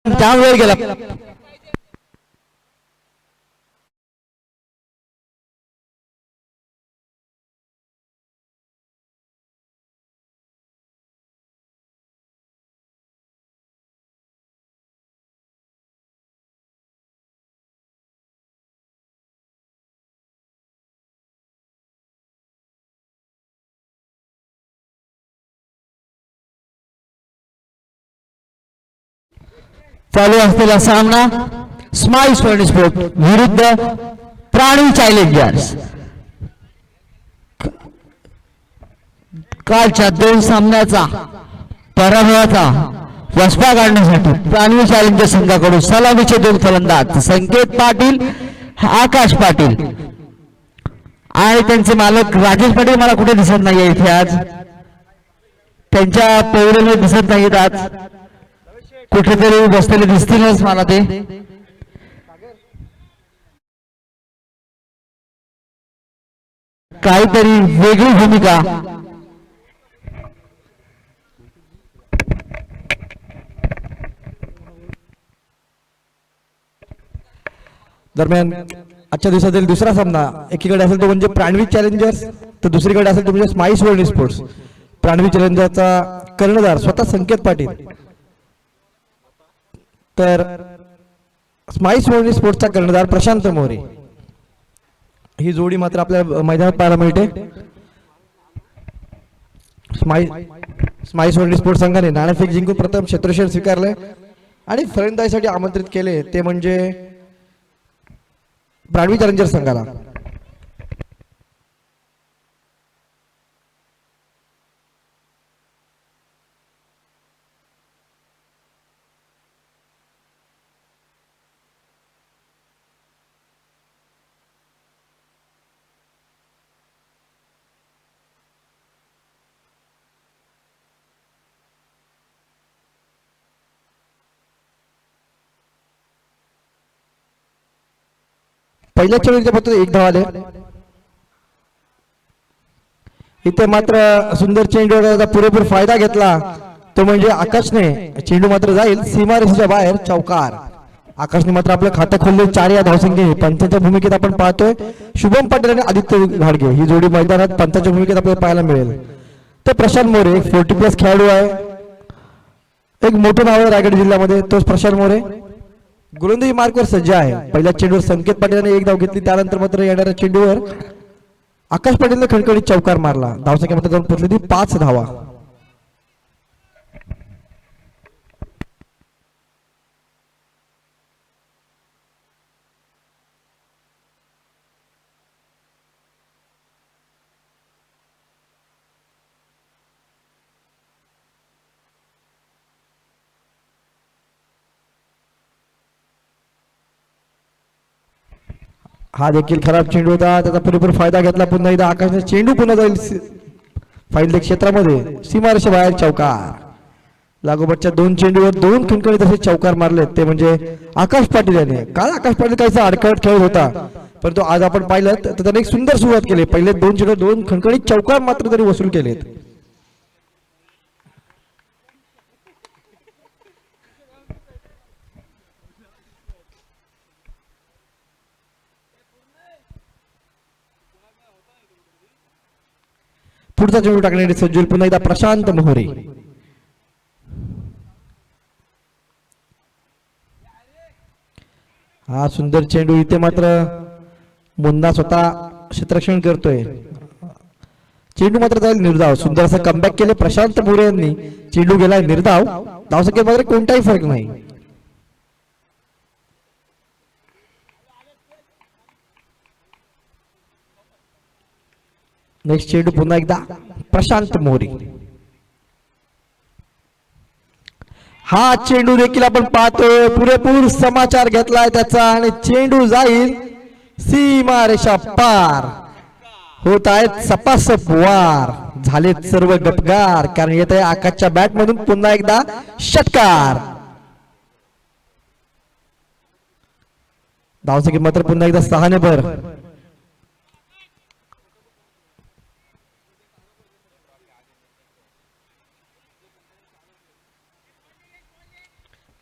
जाम वेळ गेला. चालू असलेला सामना स्माइल स्पोर्ट विरुद्ध प्राणी चॅलेंजर्स. कालच्या 2 सामन्याचा पराभवाचा वसपा काढण्यासाठी प्राणी चॅलेंजर्स संघाकडून सलामीचे 2 फलंदाज संकेत पाटील, आकाश पाटील आणि त्यांचे मालक राजेश पाटील मला कुठे दिसत नाहीये इथे आज. त्यांच्या पेवरेमध्ये दिसत नाहीत आज. कुठेतरी बसलेले दिसतीलच मला ते. काहीतरी वेगळी भूमिका. दरम्यान आजच्या दिवसातील दुसरा सामना एकीकडे असेल तो म्हणजे प्राणवी चॅलेंजर्स तर दुसरीकडे असेल तो म्हणजे स्माइल स्पोर्ट्स. प्राणवी चॅलेंजरचा कर्णधार स्वतः संकेत पाटील तर स्माइल स्पोर्ट्सचा कर्णधार प्रशांत मोरे. ही जोडी मात्र आपल्या मैदानात पाहायला मिळते. स्माइल स्पोर्ट्स संघाने नाणेफेक जिंकून प्रथम क्षेत्ररक्षण स्वीकारले आणि फलंदाजीसाठी आमंत्रित केले ते म्हणजे प्राणवी चॅलेंजर्स संघाला. पहिल्या चेंडूच्या फक्त 1 धाव आले. इथे मात्र सुंदर चेंडूचा पुरेपूर फायदा घेतला तो म्हणजे आकाशने. चेंडू मात्र जाईल सीमारेषेच्या बाहेर, चौकार. आकाशने मात्र आपलं खातं खोलले. 4 या धावसंख्ये. पंचांच्या भूमिकेत आपण पाहतोय शुभम पाटील आणि आदित्य घाडगे ही जोडी मैदानात पंचांच्या भूमिकेत आपल्याला पाहायला मिळेल. तर प्रशांत मोरे 40+ खेळाडू आहे. एक मोठं नाव आहे रायगड जिल्ह्यामध्ये, तोच प्रशांत मोरे गोलंदाजी मार्कवर सज्ज आहे. पहिल्या चेंडूवर संकेत पाटीलने 1 धाव घेतली. त्यानंतर मात्र येणाऱ्या चेंडूवर आकाश पाटीलने खणखणीत चौकार मारला. धावसंख्या मात्र जाऊन पोहोचली ती 5 धावा. हा देखील खराब चेंडू होता, त्याचा पुरेपूर फायदा घेतला. पुन्हा एकदा आकाशने चेंडू पुन्हा जाईल फाईनल क्षेत्रामध्ये, सीमारेषे बाहेर, चौकार. लागोपाठच्या 2 चेंडूवर 2 खणखणीत असे चौकार मारले ते म्हणजे आकाश पाटील याने. काल आकाश पाटील काहीसा अडखळत खेळत होता परंतु आज आपण पाहिलं तर त्याने एक सुंदर सुरुवात केली. पहिले 2 चेंडू 2 खणखणीत चौकार मात्र तरी वसूल केलेत. पुढचा चेंडू टाकण्यासाठी सज्जूल पुन्हा एकदा प्रशांत मोरे. हा सुंदर चेंडू. इथे मात्र मुन्ना स्वतः क्षेत्ररक्षण करतोय. चेंडू मात्र जाईल निर्धाव. सुंदर असं कमबॅक केले प्रशांत मोरे यांनी. चेंडू गेलाय निर्धाव. धावसंख्येत मात्र कोणताही फरक नाही. नेक्स्ट चेंडू पुन्हा एकदा प्रशांत मोरे. हा चेंडू देखील आपण पाहतोय पुरेपूर समाचार घेतलाय त्याचा आणि चेंडू जाईल सीमारेषा पार. होत आहेत सपासप वार. झालेत सर्व गपगार कारण येत आहे आकाशच्या बॅट मधून पुन्हा एकदा षटकार. धावसंख्येत मात्र पुन्हा एकदा 6 ने भर.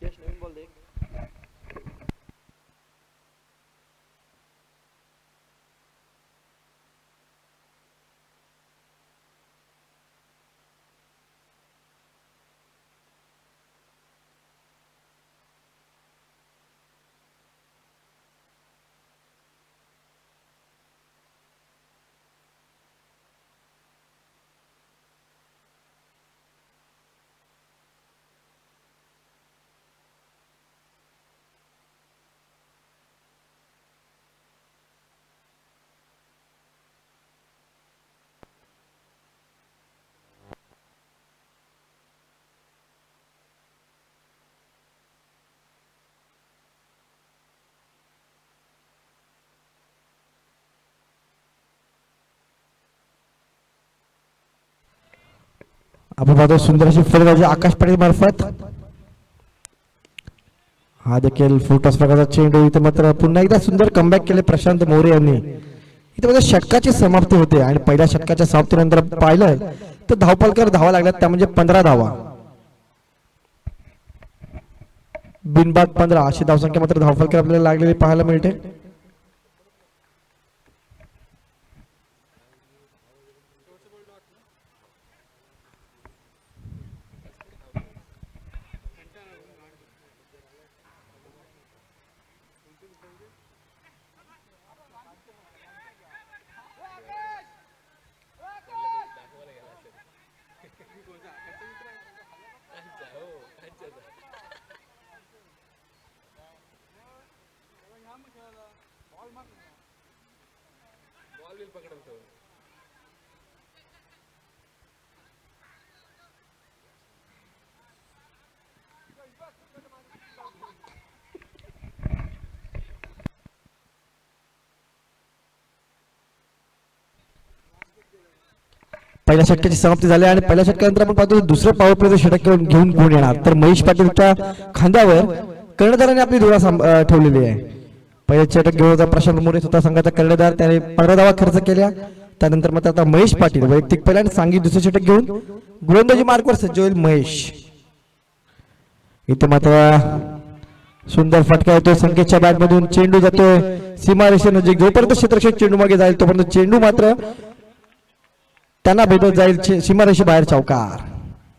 नवीन बॉल दे. आपण पाहतो सुंदर अशी फलंदाजी आकाश पाटील मार्फत. हा देखील फुटॉस प्रकारचा चेंडू. इथे मात्र पुन्हा एकदा सुंदर कमबॅक केले प्रशांत मोरे यांनी. इथे मात्र षटकाची समाप्ती होते आणि पहिल्या षटकाच्या समाप्तीनंतर पाहिलं तर धावपलकर धावा लागल्यात त्या म्हणजे 15 धावा. बिनबाद 15 अशी धावसंख्या मात्र धावपलकर आपल्याला लागलेली पाहायला मिळते. पहिल्या षटकाची समाप्ती झाली आणि पहिल्या षटकानंतर आपण पाहतो दुसरं पॉवर प्लेचं षटक घेऊन कोण येणार. तर महेश पाटीलच्या खांद्यावर कर्णधाराने आपली धुरा ठेवलेली आहे. पहिल्या षटक घेऊन होता प्रशांत मोरे स्वतः संघाचा कर्णधार. त्याने 15 धावा खर्च केल्या. त्यानंतर मात्र आता महेश पाटील वैयक्तिक पहिल्या आणि सांघिक दुसरे षटक घेऊन गोलंदाजी मार्कवर सज्ज होईल महेश. इथे मात्र सुंदर फटका येतो संकेतच्या बॅट मधून. चेंडू जातोय सीमारेषेनजीक. जोपर्यंत क्षेत्ररक्षक चेंडू मागे जाईल तोपर्यंत चेंडू मात्र त्यांना भेटत जाईल सीमारेषे बाहेर चौकार.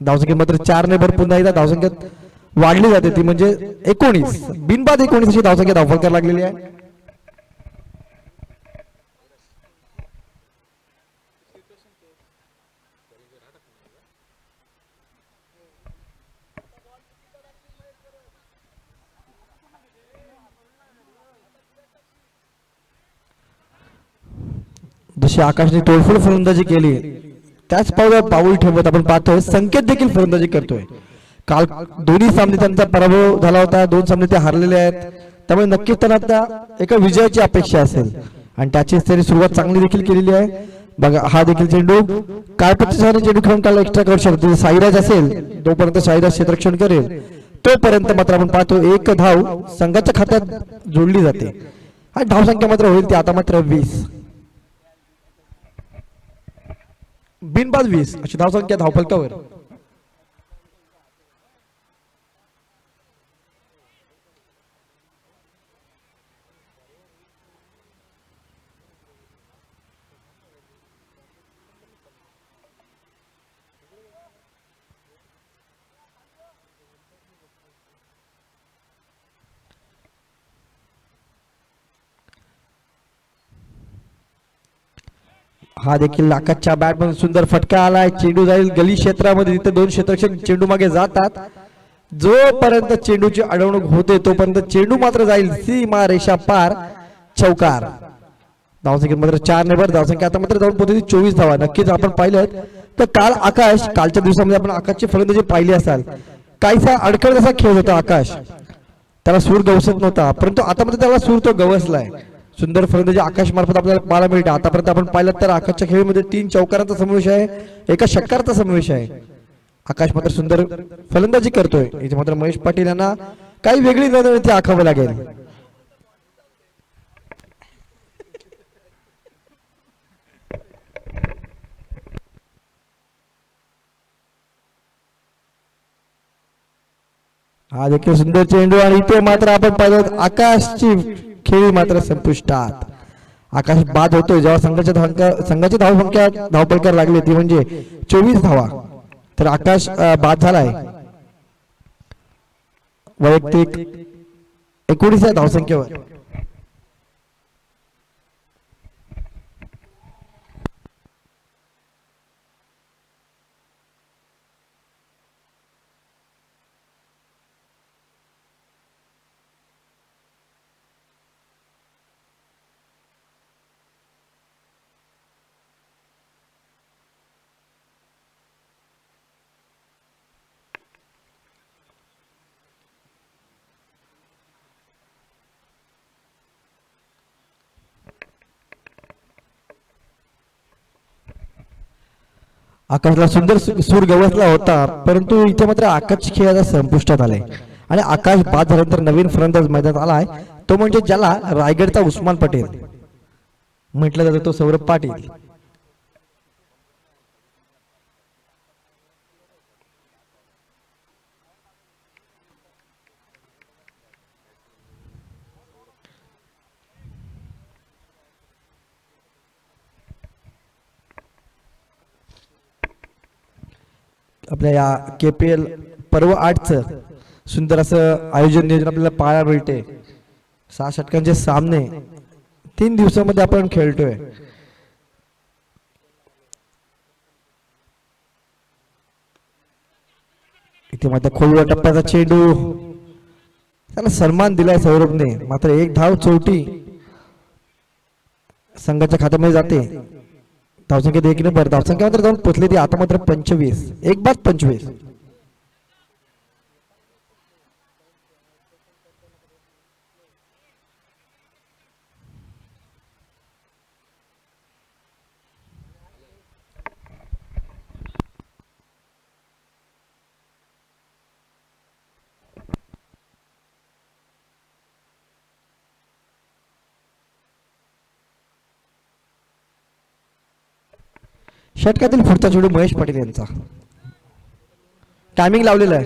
धावसंख्येत मात्र 4 ने भर. पुन्हा एकदा धावसंख्येत वाढली जाते ती म्हणजे 19. बिनबाद 19 अशी धावसंख्या धावफलकर लागलेली आहे. जशी आकाशने तोडफोड फलंदाजी केली त्याच पाऊल ठेवत आपण पाहतोय संकेत देखील फलंदाजी करतोय. काल दोन्ही सामने त्यांचा पराभव झाला होता. 2 सामने ते हारलेले आहेत. त्यामुळे नक्कीच त्यांना आता एका विजयाची अपेक्षा असेल आणि त्याचीच त्यांनी सुरुवात चांगली देखील केलेली आहे. बघा हा देखील चेंडू काळपत्तीसह चेंडू खेळून त्याला एक्स्ट्रा करू शकतो. साईराज असेल तोपर्यंत साईराज क्षेत्ररक्षण करेल तोपर्यंत मात्र आपण पाहतो 1 धाव संघाच्या खात्यात जोडली जाते आणि धावसंख्या मात्र होईल ती आता मात्र 20. बिनबाद 20 अशी धावसंख्या धावफलकावर. हा देखील आकाशच्या बॅट मधून सुंदर फटका आलाय. चेंडू जाईल गली क्षेत्रामध्ये. तिथे 2 क्षेत्ररक्षक चेंडू मागे जातात. जोपर्यंत चेंडूची अडवणूक होते तोपर्यंत चेंडू मात्र जाईल सीमा रेषा पार चौकार. धावसंख्येत मात्र 4 ने भर. धावसंख्या आता मात्र जाऊन पोहोचली 24 धावा. नक्कीच आपण पाहिलं तर कालच्या दिवसामध्ये आपण आकाशची फलंदाजी पाहिली असाल. काहीसा अडखळ असा खेळ होता आकाश. त्याला सूर गवसत नव्हता परंतु आता मात्र त्याला सूर तो गवसलाय. सुंदर फलंदाजी आकाश मार्फत आपल्याला पाहायला मिळते. आतापर्यंत आपण पाहिलं तर आकाशच्या खेळीमध्ये 3 चौकारांचा समावेश आहे. 1 षटकाराचा समावेश आहे. आकाश मात्र सुंदर फलंदाजी करतोय. इथे मात्र महेश पाटील यांना काही वेगळी रणनीती आखावी लागेल. हा देखील सुंदर चेंडू आणि इथे मात्र आपण पाहिलं आकाशची खेळी मात्र संपुष्टात. आकाश बाद होतोय जेव्हा संघाची धावसंख्या धावपलकार लागली ती म्हणजे 24 धावा. तर आकाश बाद झालाय वैयक्तिक 19 धावसंख्येवर. आकाशला सुंदर सूर गवसला होता, परंतु इथे मात्र आकाश खेळाचा संपुष्टात आलाय आणि आकाश बाद झाल्यानंतर नवीन फलंदाज मैदानात आलाय, तो म्हणजे ज्याला रायगडचा उस्मान पटेल म्हटलं जातं, तो सौरभ पाटील. आपल्या या KPL पर्व 8चं सुंदर असं आयोजन नियोजन आपल्याला पाहायला मिळते. 6 षटकांचे सामने 3 दिवसामध्ये आपण खेळतोय. इथे मात्र खोलवा टप्प्याचा चेंडू, त्याला सन्मान दिलाय सौरभने, मात्र एक धाव चोटी संघाच्या खात्यामध्ये जाते. धावसंख्या 1 नंबर, धावसंख्या मात्र जाऊन पोचली ती आता मात्र 25, एक बाद 25. षटकातील पुढचा चेंडू महेश पाटील यांचा, टायमिंग लावलेला आहे.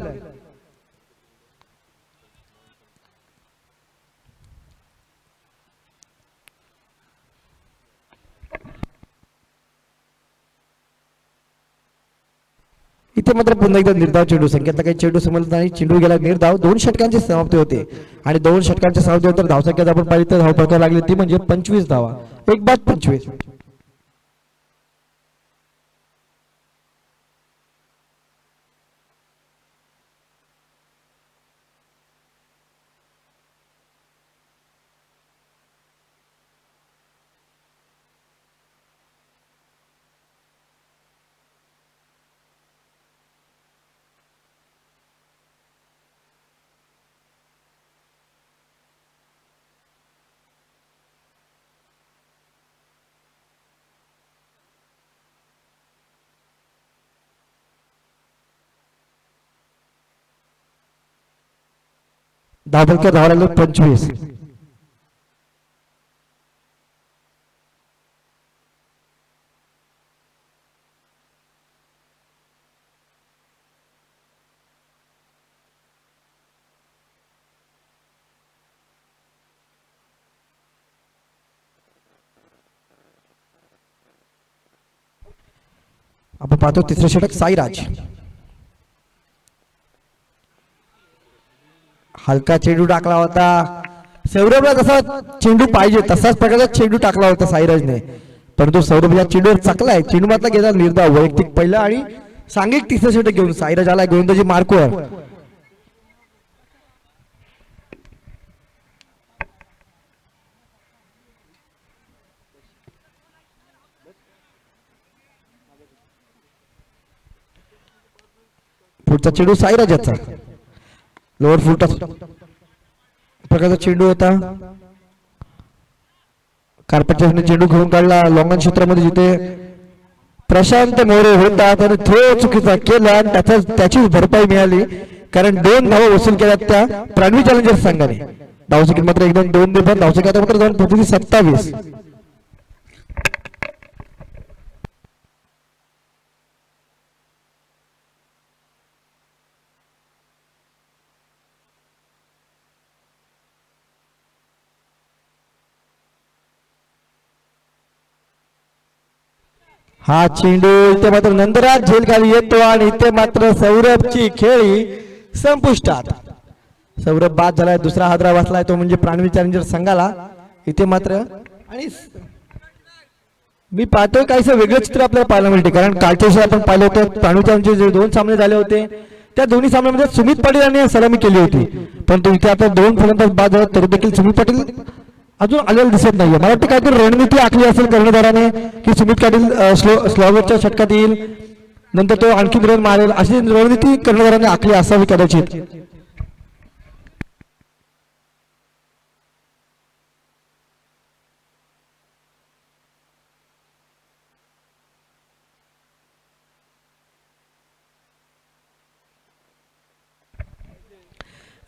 इथे मात्र पुन्हा एकदा निर्धाव चेंडू, संख्येतला काही चेंडू समजला नाही, चेंडू गेला निर्धाव. 2 षटकांची समाप्ती होते आणि 2 षटकांच्या समाप्तीनंतर धावसंख्या आपण पाहिली तर धाव पडकायला लागली ती म्हणजे 25 धावा, एक बाद 25. धावफलकात धावा लागले 25. आपण पाहतो तिसरे षटक साईराज, हलका चेंडू टाकला होता. सौरभला जसा चेंडू पाहिजे तसाच प्रकारचा चेंडू टाकला होता साईराजने, परंतु सौरभ या चेंडूवर चकलाय. चेंडू मात्र गेला निर्धाव, वैयक्तिक पहिला आणि सांघिक तिसरे षटक घेऊन साईराज आलाय गोलंदाजी मार्कवर. पुढचा चेंडू साईराजाचा, लोअर फुल टच प्रकारचा चेंडू होता. कार्पेटच्या चेंडू घेऊन काढला लॉंगन क्षेत्रामध्ये, जिथे प्रशांत मोरे होता त्याने थ्रो चुकीचा केला आणि त्याचीच भरपाई मिळाली, कारण 2 धावा वसूल केल्या त्या प्राणवी चॅलेंजर्स संघाने. धावसंख्येत मात्र एकदम 2 निर्भर, धावसंख्या मात्र जाऊन पोहोचली 27. हा चेंडू इथे मात्र नंदराज झेल खाली येतो आणि इथे मात्र सौरभची खेळी संपुष्टात. सौरभ बाद झालाय, दुसरा हादरा बसलाय तो म्हणजे प्राणवी चॅलेंजर संघाला. इथे मात्र आणि मी पाहतोय काहीसं वेगळं चित्र आपल्याला पाहायला मिळते, कारण कालच्या दिवशी आपण पाहिलं होतं प्राणवी चॅलेंजर जे 2 सामने झाले होते त्या दोन्ही सामन्यामध्ये सुमित पाटील यांनी सलामी केली होती, परंतु इथे आता 2 फलंदाज बाद झाले तरी देखील सुमित पाटील अजून आलेलं दिसत नाहीये. मला वाटतं काहीतरी रणनीती आखली असेल कर्णधाराने की सुमित पाटील स्लॉगरच्या षटकात येईल, नंतर तो आणखी रन मारेल, अशी रणनीती कर्णधाराने आखली असावी कदाचित.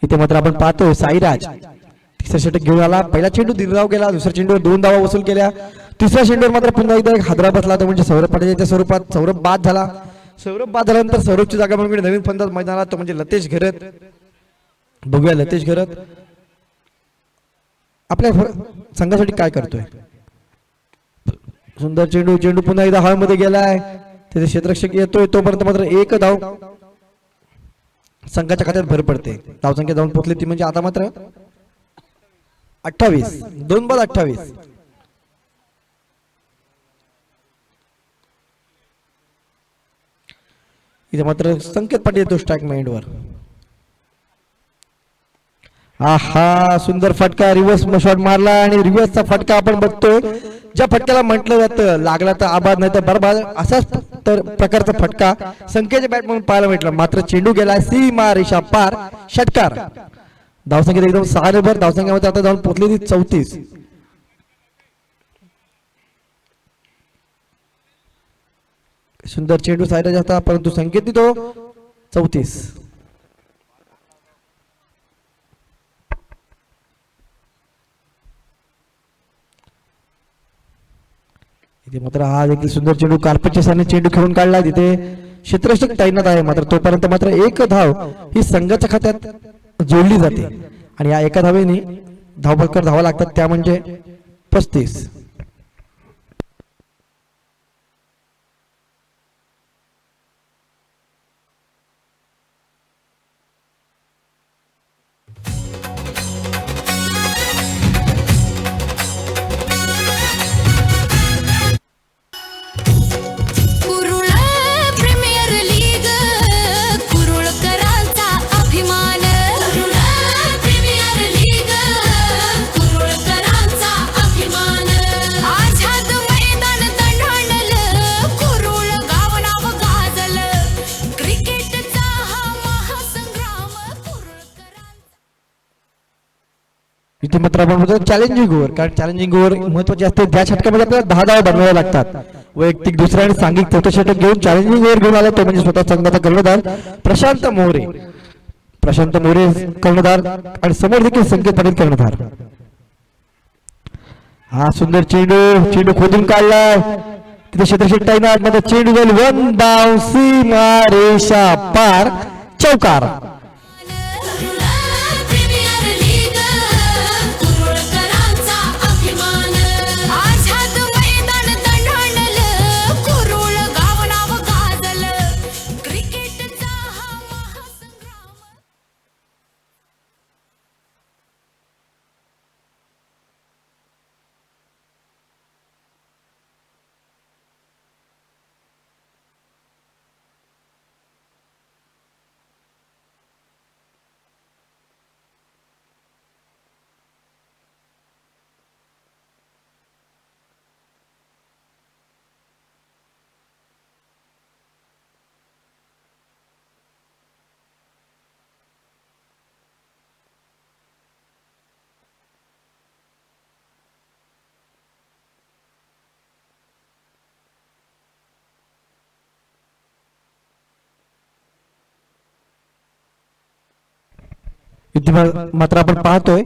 इथे मात्र आपण पाहतोय साईराज तिसरा षटक घेऊन आला. पहिला चेंडू दिलराव गेला, दुसऱ्या चेंडूवर 2 धावा वसूल केल्या. तिसऱ्या चेंडूवर मात्र पुन्हा एकदा एक हादरा बसला, तो म्हणजे सौरभ पाटीलच्या स्वरूपात. सौरभ बाद झाला. सौरभ बाद झाल्यानंतर सौरभची जागा म्हणून नवीन फलंदाज मैदानात, तो म्हणजे लतेश घरत. बघूया लतेश घरत आपल्या संघासाठी काय करतोय. सुंदर चेंडू, चेंडू पुन्हा एकदा हवेमध्ये गेलाय. तिथे क्षेत्ररक्षक येतोय, तोपर्यंत मात्र एक धाव संघाच्या खात्यात भर पडते. धावसंख्या जाऊन पोहोचली ती म्हणजे आता मात्र 28, 2 बाद 28. इथे मात्र संकेत पाटील येतो स्ट्राईक माइंडवर. आहा, सुंदर फटका, रिव्हर्स शॉट मारला आणि रिव्हर्सचा फटका आपण बघतोय. ज्या फटक्याला म्हटलं जातं लागला तर आबाद नाही तर बरबाद, असाच तर प्रकारचा फटका संकेतच्या बॅट म्हणून पाहायला भेटला. मात्र चेंडू गेला सीमा रेषा पार, षटकार. धावसंख्येत एकदम 6 भर, धावसंख्येमध्ये आता जाऊन पोहोचली ती 34. सुंदर चेंडू सायरा जाता, परंतु संकेत तो 34. इथे मात्र हा देखील सुंदर चेंडू कार्पेटच्या सामने चेंडू खेळून काढला. तिथे क्षेत्ररक्षक तैनात आहे. मात्र तोपर्यंत मात्र एक धाव ही संघाच्या खात्यात जोडली जाते आणि या एका धावेने धावपलकर धावा लागतात, त्या म्हणजे 35. इथे मात्र आपण म्हणतो चॅलेंजिंग ओव्हर, कारण चॅलेंजिंग ओव्हर महत्वाची असते. ज्या षटकामध्ये आपल्याला 10 धावा बनवाव्या लागतात. वैयक्तिक दुसऱ्या आणि सांघिक चौथं षटक घेऊन चॅलेंजिंग ओव्हर घेऊन आला, तो म्हणजे स्वतः संघाचा कर्णधार प्रशांत मोरे. प्रशांत मोरे कर्णधार आणि समोर देखील संकेत पाटील कर्णधार. हा सुंदर चेंडू, चेंडू खोदून काढला. तिथे क्षेत्ररक्षक तैनात, मध्ये चेंडू जाईल 1 धाव सीमा रेषा पार, चौकार. मात्र आपण पाहतोय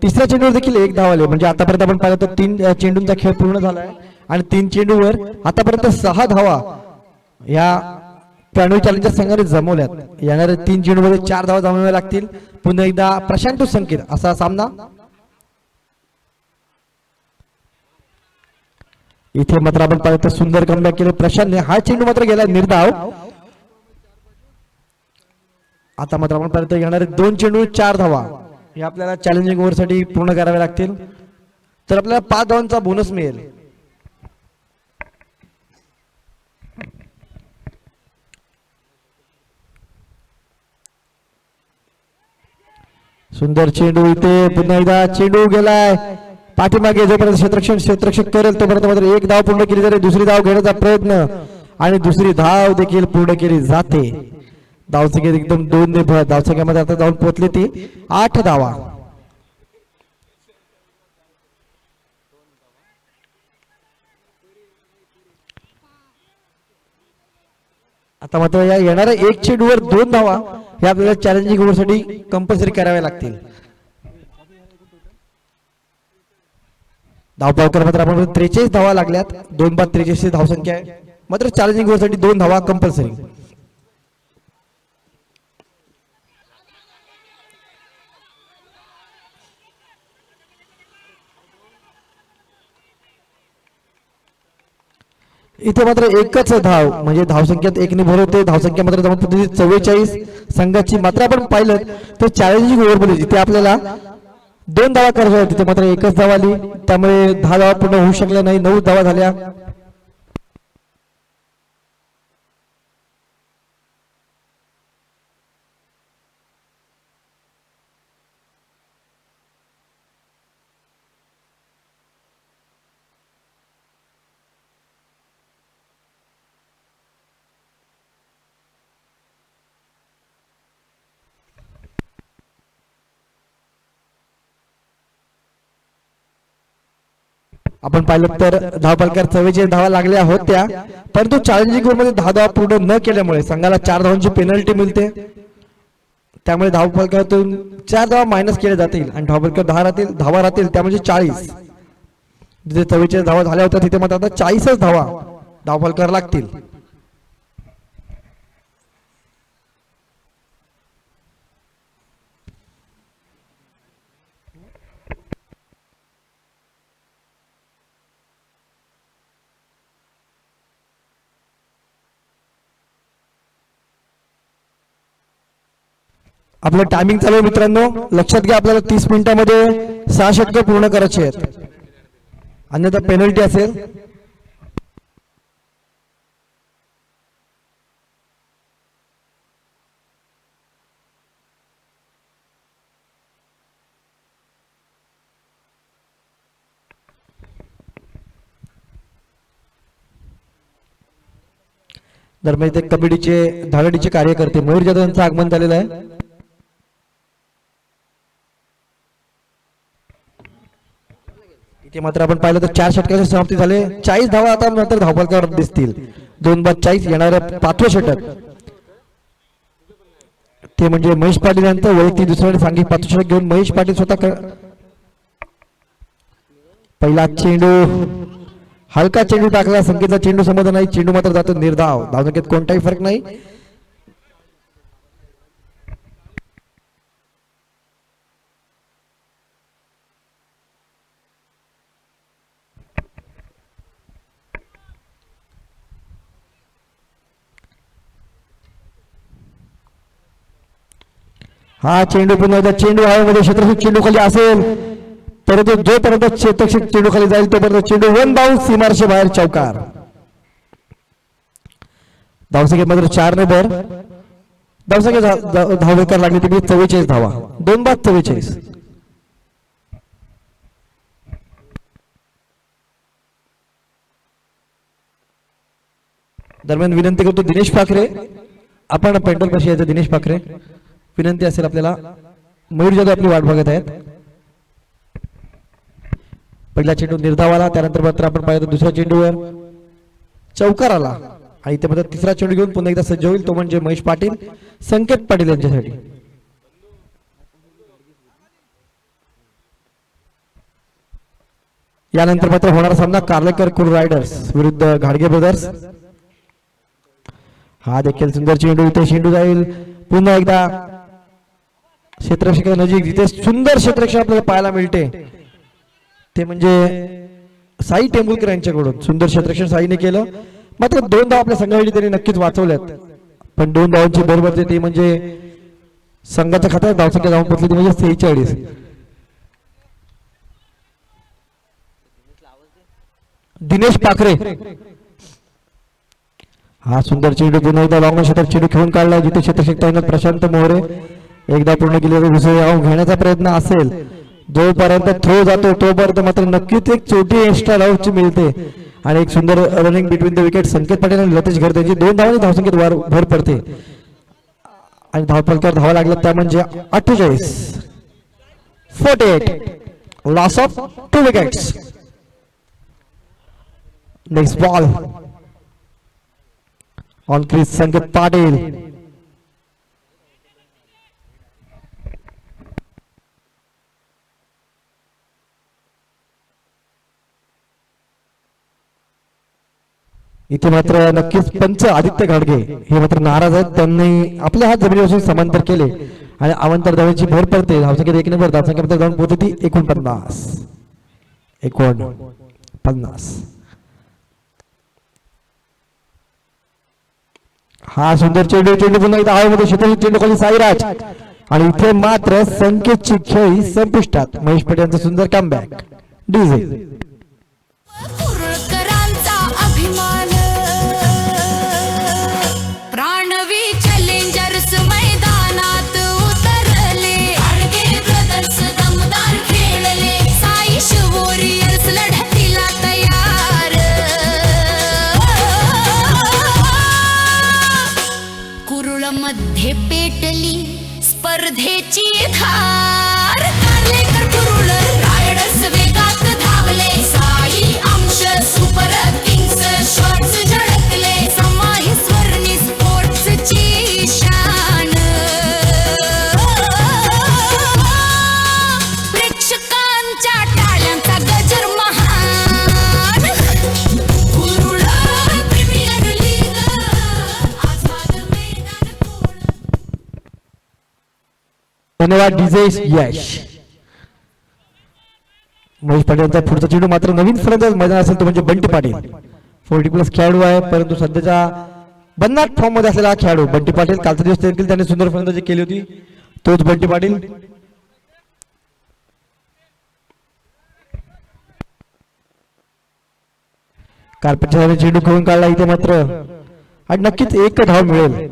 तिसऱ्या चेंडूवर देखील 1 धाव आले. म्हणजे आतापर्यंत आपण पाहिलं तर 3 चेंडूंचा खेळ पूर्ण झाला आहे आणि 3 चेंडूवर आतापर्यंत 6 धावा या प्रणवी चॅलेंजर संघाने जमवल्यात. येणाऱ्या 3 चेंडूमध्ये 4 धावा जमवाव्या लागतील. पुन्हा एकदा प्रशांत संकेत असा सामना. इथे मात्र आपण पाहिलं तर सुंदर कमबॅक केले प्रशांतने. हा चेंडू मात्र गेला निर्धाव. आता मात्र आपण पाहिलं तर येणारे 2 चेंडू 4 धावा हे आपल्याला चॅलेंजिंग ओव्हर साठी पूर्ण करावे लागतील, तर आपल्याला 5 धावांचा बोनस मिळेल. सुंदर चेंडू, इथे पुन्हा एकदा चेंडू गेलाय पाठीमागे. जोपर्यंत क्षेत्ररक्षक करेल तोपर्यंत मात्र 1 धाव पूर्ण केली जाते. दुसरी धाव घेण्याचा प्रयत्न आणि दुसरी धाव देखील पूर्ण केली जाते. धावसंख्येत एकदम 2 ने भर. धावसंख्येमध्ये आता जाऊन पोहोचली ती 8 धावा. आता मात्र या येणाऱ्या 1 चेंडूवर 2 धावा हे आपल्याला चॅलेंजिंग ओव्हरसाठी कंपल्सरी कराव्या लागतील. धावपळकर मात्र आपण 43 धावा लागल्यात, 2 बाद 43 धावसंख्या आहे. मात्र चॅलेंजिंग ओव्हरसाठी 2 धावा कंपल्सरी. इथे मात्र एकच धाव म्हणजे धावसंख्येत 1 ने भर होते. धावसंख्या मात्र जमा पद्धतीने 44 संघाची. मात्र आपण पाहिलं तर चॅलेंजिंग ओव्हर मध्ये जिथे आपल्याला 2 धावा करायच्या तिथे मात्र एकच धाव आली, त्यामुळे 10 धावा पूर्ण होऊ शकल्या नाही, 9 धावा झाल्या. आपण पाहिलं तर धावपलकार 44 धावा लागल्या होत्या, परंतु चॅलेंजिंग ओव्हर मध्ये 10 धावा पूर्ण न केल्यामुळे संघाला 4 धावांची पेनल्टी मिळते. त्यामुळे धावपलकातून 4 धावा मायनस केल्या जातील आणि धावपलकार 10 धावा राहतील, त्यामुळे 40. जिथे 44 धावा झाल्या होत्या तिथे मात्र आता 40च धावा धावपलकार लागतील. आपलं टायमिंग चालू आहे मित्रांनो, लक्षात घ्या. आपल्याला 30 मिनिटांमध्ये 6 षटके पूर्ण करायचे आहेत, अन्यथा पेनल्टी असेल. दरम्यान इथे कबड्डीचे धावडीचे कार्यकर्ते मयूर जाधव यांचं आगमन झालेलं आहे. इथे मात्र आपण पाहिलं तर 4 षटकाची समाप्ती झाली. 40 धावा आता नंतर धावपलकावर दिसतील. 2 बाद 40 येणाऱ्या 5वें षटक ते म्हणजे महेश पाटील यांचं वैयक्तिक दुसरं आणि सांघिक 5वें षटक घेऊन महेश पाटील स्वतः पहिला चेंडू हलका चेंडू टाकला. संकेतचा चेंडू समजला नाही, चेंडू मात्र जातो निर्धाव. धावसंख्येत कोणताही फरक नाही. हा चेंडू पुन्हा एकदा चेंडू हवेमध्ये क्षेत्ररक्षक चेंडू खाली असेल, परंतु जोपर्यंत क्षेत्ररक्षक चेंडू खाली जाईल तोपर्यंत चेंडू 1 बाउन्स सीमारेषे बाहेर चौकार. धावसंख्येत मात्र 4 ने भर. धावसंख्या धावकर लागली ती 44 धावा, 2 बाद 44. दरम्यान विनंती करतो दिनेश पाखरे, आपण पेंटल कशी यायचं. दिनेश पाखरे विनंती असेल आपल्याला. मयूर जाधव आपली वाट बघत आहेत. पहिला चेंडू निर्धाव आला, त्यानंतर मात्र आपण पाहिलं दुसऱ्या चेंडूवर चौकार आला आणि इथे मात्र तिसरा चेंडू घेऊन पुन्हा एकदा सज्ज होईल, तो म्हणजे महेश पाटील, संकेत पाटील यांच्यासाठी. यानंतर मात्र होणारा सामना कार्लेकर कुल रायडर्स विरुद्ध घाडगे ब्रदर्स. हा देखील सुंदर चेंडू. इथे चेंडू जाईल पुन्हा एकदा क्षेत्ररक्षका नजीक, जिथे सुंदर क्षेत्ररक्षण आपल्याला पाहायला मिळते ते म्हणजे साई टेंबुलकर यांच्याकडून. सुंदर क्षेत्ररक्षण साईने केलं, मात्र 2 धावा आपल्या संघासाठी त्यांनी नक्कीच वाचवल्यात. पण 2 धावांची भर पडते ती म्हणजे संघाच्या खात्यात धावसंख्या धावून पोचली ती म्हणजे 46. दिनेश पाखरे हा सुंदर चेंडू पुन्हा एकदा लॉंग क्षेत्रात चेंडू खेळून काढला, जिथे क्षेत्ररक्षक प्रशांत मोहरे एकदा पूर्ण केले दुसरे राऊंड घेण्याचा प्रयत्न असेल. जोपर्यंत थ्रो जातो तोपर्यंत मात्र नक्कीच एक छोटी एक्स्ट्रा राऊंडची मिळते आणि एक सुंदर रनिंग बिटवीन द विकेट. संकेत पाटील आणि लतेश घरते यांची 2 धावांनी धावसंख्येत भर पडते आणि धावपलकार धावा लागला त्या म्हणजे 48. 48 loss of 2 wickets. Next ball on crease Sanket Patil. इथे मात्र नक्कीच पंच आदित्य घाडगे हे मात्र नाराज आहेत. त्यांनी आपले हात जमिनीपासून समांतर केले आणि अवांतर धावांची भर पडते. धावसंख्येत 1 नंबर धावसंख्येमध्ये जाऊन पोहोचते ती 49. हा सुंदर चेंडू पुन्हा एकदा हवेमध्ये क्षेत्र चेंडू खाली साईराज आणि इथे मात्र संकेतची खेळी संपुष्टात. महेश पटेल यांचा सुंदर कमबॅक. डीजे कुरुळकरांचा अभिमान प्राणवी चॅलेंजर्स मैदानात उतरले. अडके ब्रदर्स दमदार खेळले. साई वॉरियर्स लढतीला तयार. कुरुळ मध्ये पेटली स्पर्धेची धार. कारलेकर कुरुळ रायडर्स वेगात धावले. साई अंश सुपर किंग्स शॉट्स झळकले. समाही स्वर्णी स्पोर्ट्सची शान. प्रेक्षकांच्या टाळ्यांचा गजर महान. कुरुळ प्रीमियर लीग आझाद मैदान कोण. धन्यवाद डीजे यश. महेश पाटील यांचा पुढचा चेंडू मात्र नवीन फलंदाज मैदान असेल तो म्हणजे बंटी पाटील. 40+ खेळाडू आहे परंतु सध्याच्या बन्नाट फॉर्म मध्ये असलेला हा खेळाडू बंटी पाटील. कालचा दिवस देखील त्याने सुंदर फलंदाजी केली होती. तोच बंटी पाटील. कार्पेटच्या चेंडू खेळून काढला इथे मात्र आणि नक्कीच एक धाव मिळेल.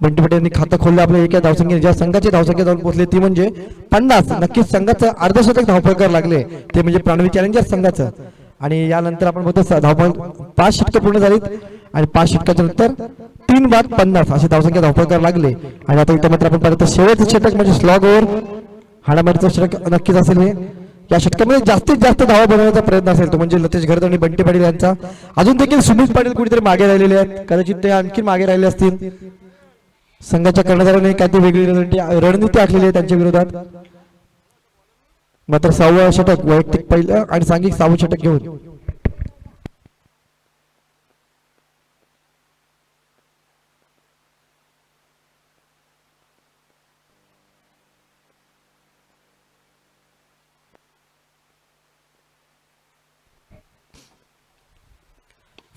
बंटी पाटील यांनी खातं खोललं आपल्या एका धावसंख्येने. ज्या संघाची धावसंख्या जाऊन पोहोचली ती म्हणजे 50. नक्कीच संघाचं अर्धशतक धावफलकार लागले ते म्हणजे प्राणवी चॅलेंजर्स संघाचं. आणि यानंतर आपण बघतो धावफल 5 षटकं पूर्ण झालीत आणि 5 षटकाच्या नंतर 3 बाद 50 अशी धावसंख्या धावफलकार लागले. आणि आता इथे मात्र आपण पाहतो शेवटचं षटक म्हणजे स्लॉग ओव्हर हाणामारीचं षटक नक्कीच असेल. हे या षटकामध्ये जास्तीत जास्त धावा बनवण्याचा प्रयत्न असेल तो म्हणजे लतेश घरत आणि बंटी पाटील यांचा. अजून देखील सुमित पाटील कुठेतरी मागे राहिलेले आहेत. कदाचित ते आणखी मागे राहिले असतील. संघाच्या कर्णधाराने काय ती वेगळी रणनीती आखलेली आहे त्यांच्या विरोधात. मात्र 6वं षटक वैयक्तिक पहिलं आणि सांघिक 6वं षटक घेऊन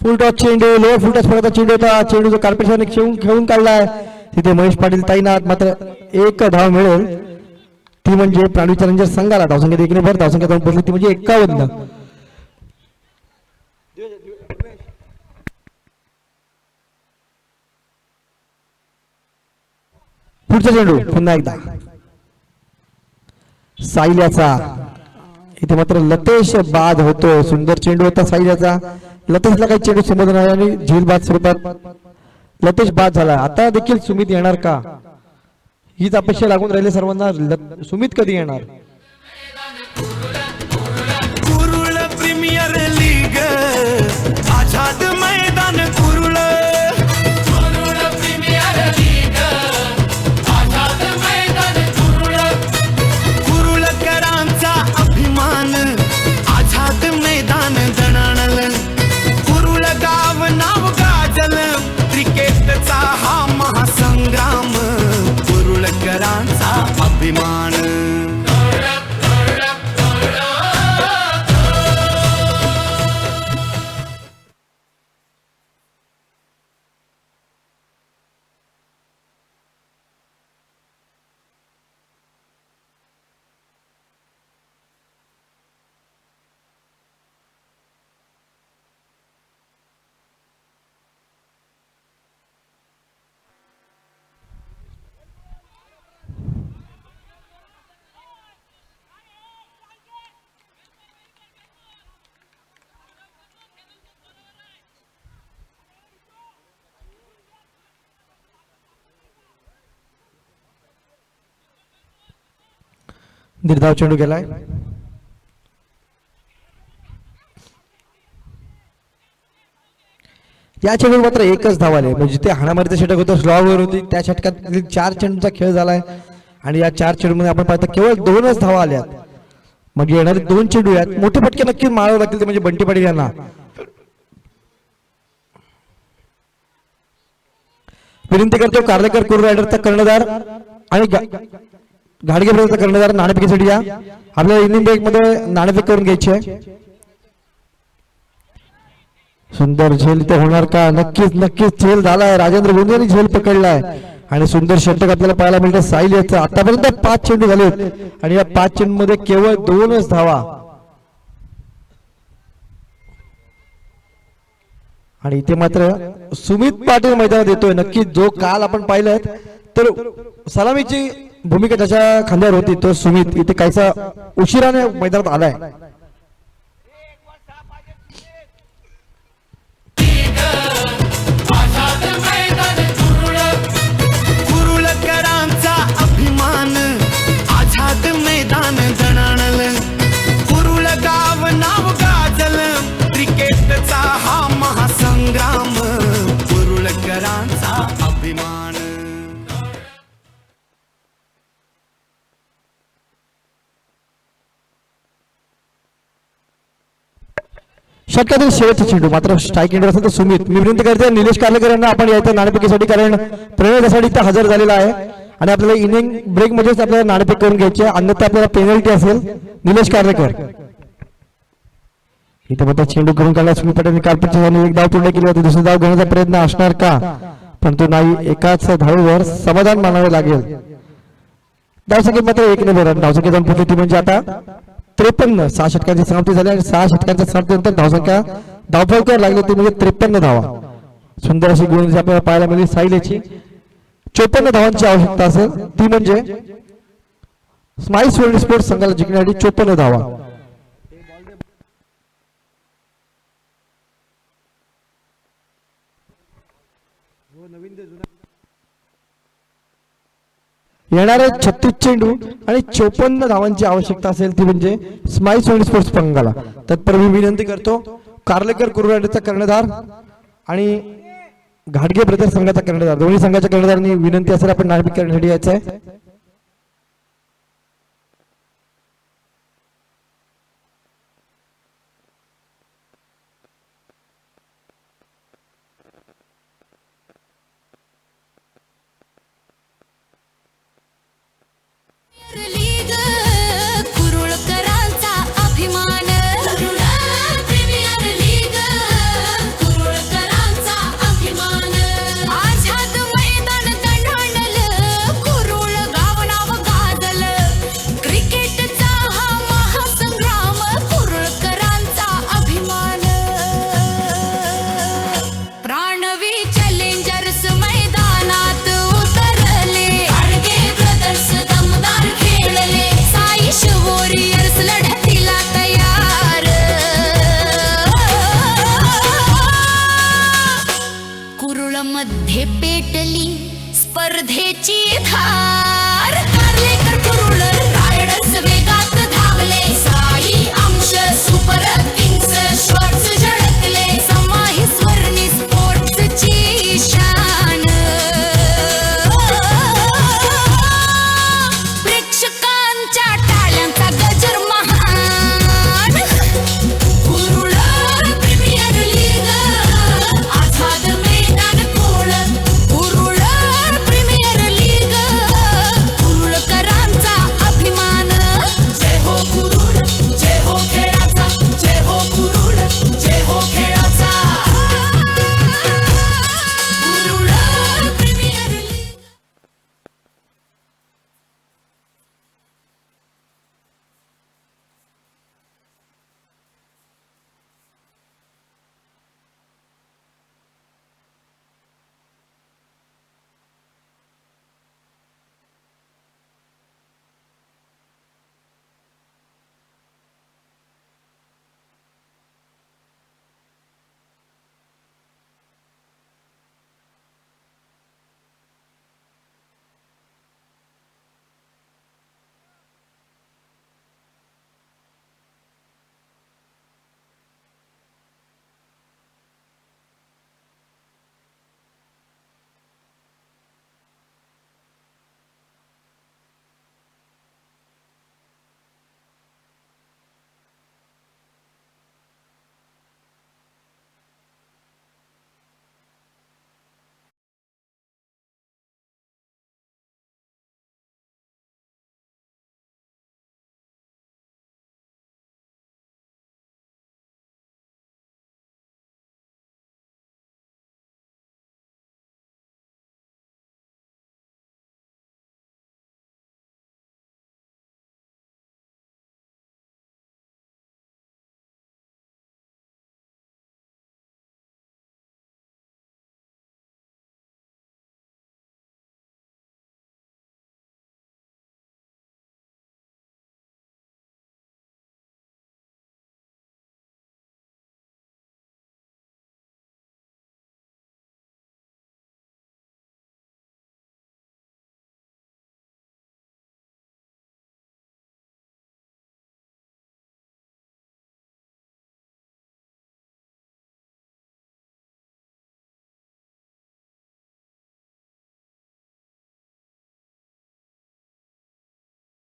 फुल टॉस चेंडू लोअर फुल टॉस फळाचा चेंडू होता. चेंडू जो कार्पेटने खेळून काढलाय तिथे महेश पाटील तैनात. मात्र 1 धाव मिळेल ती म्हणजे प्राणवी चॅलेंजर संघाला. धावसंख्येत 1 नंबर धावसंख्या जाऊन पोहोचली ती म्हणजे 51. पुढचा चेंडू पुन्हा एकदा साईल्याचा. इथे मात्र लतेश बाद होतो. सुंदर चेंडू होता साईल्याचा. लतेशला काही चेंडू समोर नाही आणि झील बाद स्वरूपात लतेश बाद झाला. आता देखील सुमित येणार का हीच अपेक्षा लागून राहिली सर्वांना. सुमित कधी येणार. Kurul premier league Azad Maidan. Kurul premier league Azad Maidan. कुरुळकरांचा अभिमान आझाद मैदान दणाणल. कुरुळ गाव नाव गाजल. क्रिकेटचा हा महासंग्राम कुरुळकरांचा अभिमान. निर्धाव चेंडू गेलाय. या चेंडू मात्र 1च धाव आले म्हणजे ते हाणामारीचं षटक होतं. स्लॉवर होती त्या षटकात 4 चेंडूचा खेळ झालाय आणि या 4 चेंडूमध्ये आपण पाहतो केवळ 2च धावा आल्यात. मग येणारे 2 चेंडू आहेत मोठे फटके नक्कीच मारावे लागतील ते म्हणजे बंटी पाटील यांना. विनंती करतो कार्लेकर कुर रायडरचा कर्णधार आणि घाडगे ब्रदरचा कर्णधार नाणेफेकीसाठी या. आपल्याला इनिंग ब्रेक मध्ये नाणेफेक करून घ्यायची आहे. सुंदर झेल इथे होणार का? नक्कीच नक्कीच झेल झालाय. राजेंद्र गोंधे यांनी झेल पकडलाय आणि सुंदर षटक आपल्याला पाहायला मिळतं साहिल याचं. आतापर्यंत 5 चेंडू झालेत आणि या 5 चेंडू मध्ये केवळ 2च धावा. आणि इथे मात्र सुमित पाटील मैदानात येतोय. नक्कीच जो काल आपण पाहिलं तर सलामीची भूमिका त्याच्या खांद्यावर होती तो सुमित इथे काहीसा उशिराने मैदानात आलाय. कुरुळकरांचा अभिमान आझाद मैदान दणाणल. कुरुळ गाव नाव गाजल. क्रिकेटचा हा महासंग्राम कुरुळकरांचा अभिमान. षटकातील शेवटचा चेंडू मात्र स्ट्राईक एंडर असेल तर सुमित. मी विनंती करते निलेश कार्लेकर यांना आपण यायचं नाणेफेकीसाठी, कारण प्रणय त्यासाठी इथे हजर झालेला आहे आणि आपल्याला इनिंग ब्रेक मध्येच आपल्याला नाणेफेक करून घ्यायची आहे, अन्यथा आपल्याला पेनल्टी असेल. निलेश कार्लेकर इथे मात्र चेंडू करून काढला सुमित पटेल. कार्पेटच्या एक धाव पूर्ण केली होती. दुसरी धाव घेण्याचा प्रयत्न असणार का? पण तो नाही. एकाच धावेवर समाधान मानावे लागेल. धावसंख्येत मात्र 1 रन. धावसंख्या जाऊन पुढली ती म्हणजे आता 53. 6 षटकांची समाप्ती झाली आणि 6 षटकांच्या समाप्तीनंतर धावसंख्या धावफलकावर लागली ती म्हणजे 53 धावा. सुंदर अशी गोलंदाजी आपल्याला पाहायला मिळाली साहिल याची. 54 धावांची आवश्यकता असेल ती म्हणजे स्माइल्स वर्ल्ड स्पोर्ट्स संघाला जिंकण्यासाठी 54 धावा. येणारे 36 चेंडू आणि 54 धावांची आवश्यकता असेल ती म्हणजे स्माइल्स वर्ल्ड स्पोर्ट्स संघाला. तत्पूर्वी विनंती करतो कार्लेकर कुरुराडचा कर्णधार आणि घाडगे ब्रदर संघाचा कर्णधार, दोन्ही संघाच्या कर्णधारांनी विनंती असेल आपण नाणेफेक करण्यासाठी यायचं आहे. लीग कुरुळकरांचा अभिमान. प्रीमियर लीग कुरुळकरांचा अभिमान. आझाद मैदान दणाणलं. कुरुळ गाव नाव गाजलं. क्रिकेटचा हा महासंग्राम कुरुळकरांचा अभिमान. प्राणवी चॅलेंजर्स मैदानात उतरले. घाडगे ब्रदर्स दमदार खेळले. साईश वॉरियर्स लढतीला तयार. कुरुळ मध्ये पेटली स्पर्धेची धार. कार्लेकर कुरुळ रायडर्स वेगात धावले. साई अंश सुपर किंग्स शॉट्स झळकले. समाही स्वर्णी स्पोर्ट्सची शान. प्रेक्षकांच्या टाळ्यांचा गजर महान. Kurul premier league Azad Maidan खोळ. Kurul premier league कुरुळकरांचा अभिमान. जय हो कुरुळ, जय हो खेळाचा, जय हो कुरुळ, जय हो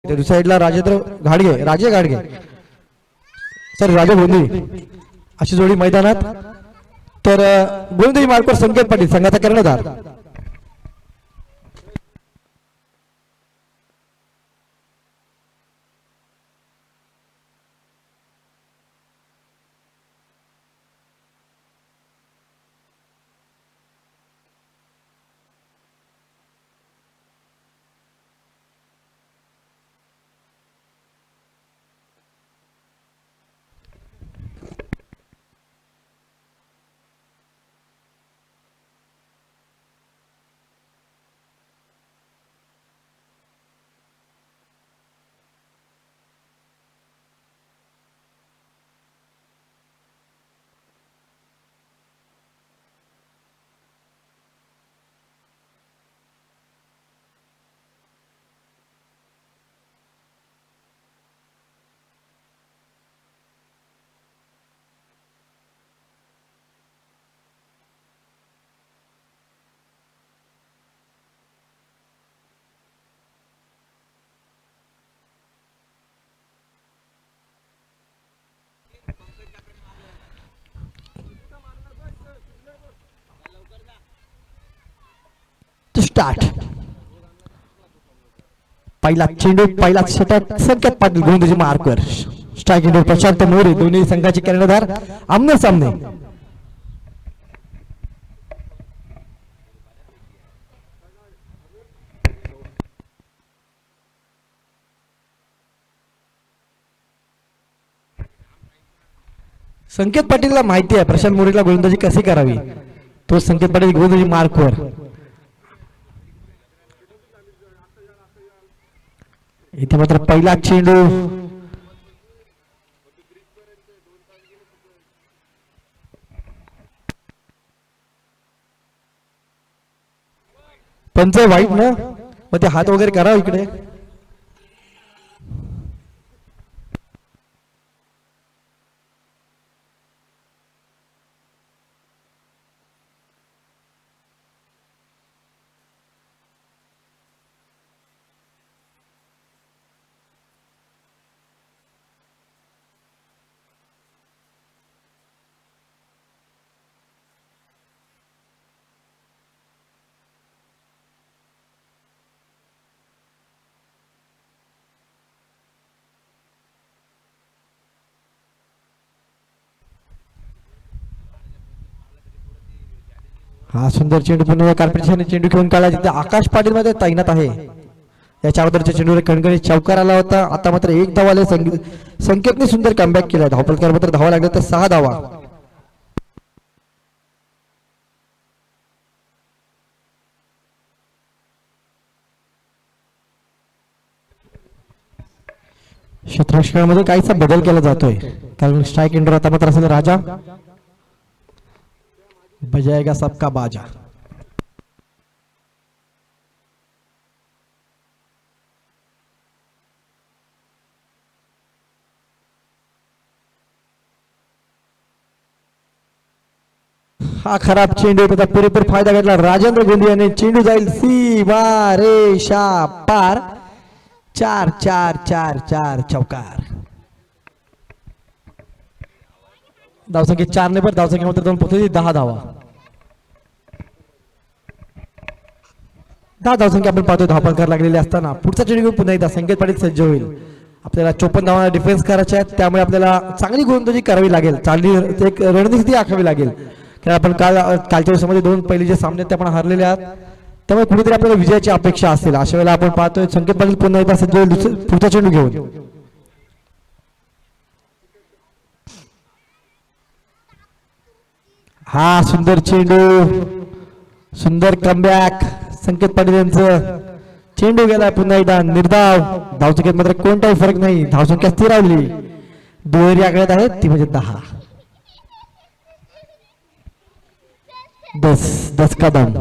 दुसऱ्या साईडला राजे घाडगे सर राजा गोंदी अशी जोडी मैदानात. तर गोंदी मार्कवर संकेत पाटील संघाचा कर्णधार. स्टार्ट. पहिला चेंडू पहिला षटक संकेत पाटील गोंदीजी मार्कवर. स्ट्राईक एंडवर प्रशांत मोरे दोन्ही संघाचे कर्णधार आमने सामने. संकेत पाटीलला माहिती आहे प्रशांत मोरेला गोलंदाजी कशी करावी. तो संकेत पाटील गोलंदाजी मार्कवर. इथे मात्र पहिला चेंडू पंच वाईट ना मग ते हात वगैरे करा इकडे. हा सुंदर चेंडू पुन्हा कार्पेटने चेंडू घेऊन काढला जिथे आकाश पाटील मध्ये तैनात आहे. याच्या अगोदरच्या चेंडूवर कणकणी चौकार आला होता. आता मात्र एक धाव आले. संकेतने सुंदर कमबॅक केला. धावपलकार मात्र धावा लागल्या तर 6 धावा. क्षेत्ररक्षणामध्ये काहीसा बदल केला जातोय कारण स्ट्राईक एंडवर आता मात्र असेल राजा. बजाएगा सबका बाजा. हा खराब चेंडू त्याचा पुरेपूर फायदा घेतला राजेंद्र गोंदी याने. चेंडू जाईल सीमा रेषा पार. 4-4-4-4 चौकार. धावसंख्या 4 ने पर धावसंख्या मात्र 2 पोहोचली. 10 धावा. 10 धावसंख्या आपण पाहतोय धावपलकार लागलेले असताना पुढचा चेंडू घेऊन पुन्हा एकदा संकेत पाटील सज्ज होईल. आपल्याला 54 धावांना डिफेन्स करायचे आहेत त्यामुळे आपल्याला चांगली गोलंदाजी करावी लागेल. चांगली एक रणनीती आखावी लागेल कारण आपण कालच्या दिवसामध्ये 2 पहिले जे सामने ते आपण हरलेले आहात त्यामुळे कुठेतरी आपल्याला विजयाची अपेक्षा असेल. अशा वेळेला आपण पाहतोय संकेत पाटील पुन्हा एकदा सज्ज होईल पुढचा चेंडू घेऊन. हा सुंदर चेंडू सुंदर कमबॅक संकेत पाटील यांचं. चेंडू गेला पुन्हा एकदा निर्धाव. धावसंख्येत मात्र कोणताही फरक नाही. धावसंख्या स्थिरावली. दुहेरी आकड्यात आहेत ती म्हणजे 10. 10 कदम.